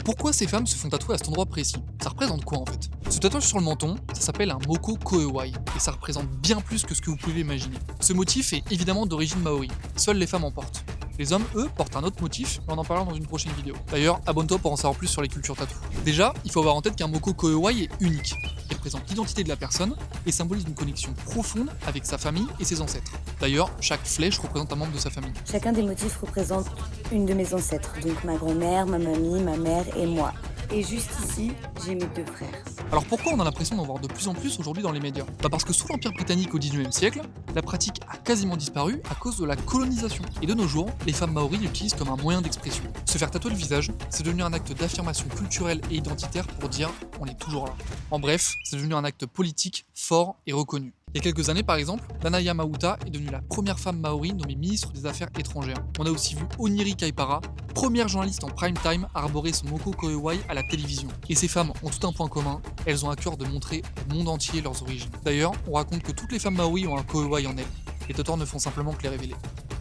Pourquoi ces femmes se font tatouer à cet endroit précis? Ça représente quoi en fait? Ce tatouage sur le menton, ça s'appelle un Moko Koewai, et ça représente bien plus que ce que vous pouvez imaginer. Ce motif est évidemment d'origine maori, seules les femmes en portent. Les hommes, eux, portent un autre motif, mais on en parlera dans une prochaine vidéo. D'ailleurs, abonne-toi pour en savoir plus sur les cultures tatou. Déjà, il faut avoir en tête qu'un Moko Koewai est unique. Il représente l'identité de la personne et symbolise une connexion profonde avec sa famille et ses ancêtres. D'ailleurs, chaque flèche représente un membre de sa famille. Chacun des motifs représente une de mes ancêtres, donc ma grand-mère, ma mamie, ma mère et moi. Et juste ici, j'ai mes deux frères. Alors pourquoi on a l'impression d'en voir de plus en plus aujourd'hui dans les médias? Parce que sous l'Empire britannique au XIXe siècle, la pratique a quasiment disparu à cause de la colonisation. Et de nos jours, les femmes maoris l'utilisent comme un moyen d'expression. Se faire tatouer le visage, c'est devenu un acte d'affirmation culturelle et identitaire pour dire on est toujours là. En bref, c'est devenu un acte politique fort et reconnu. Il y a quelques années par exemple, Nana Yamauta est devenue la première femme maori nommée ministre des Affaires étrangères. On a aussi vu Oniri Kaipara, première journaliste en prime time à arborer son Moko Koewai à la télévision. Et ces femmes ont tout un point commun, elles ont à cœur de montrer au monde entier leurs origines. D'ailleurs, on raconte que toutes les femmes maoris ont un Koewai en elles. Les tatoueurs ne font simplement que les révéler.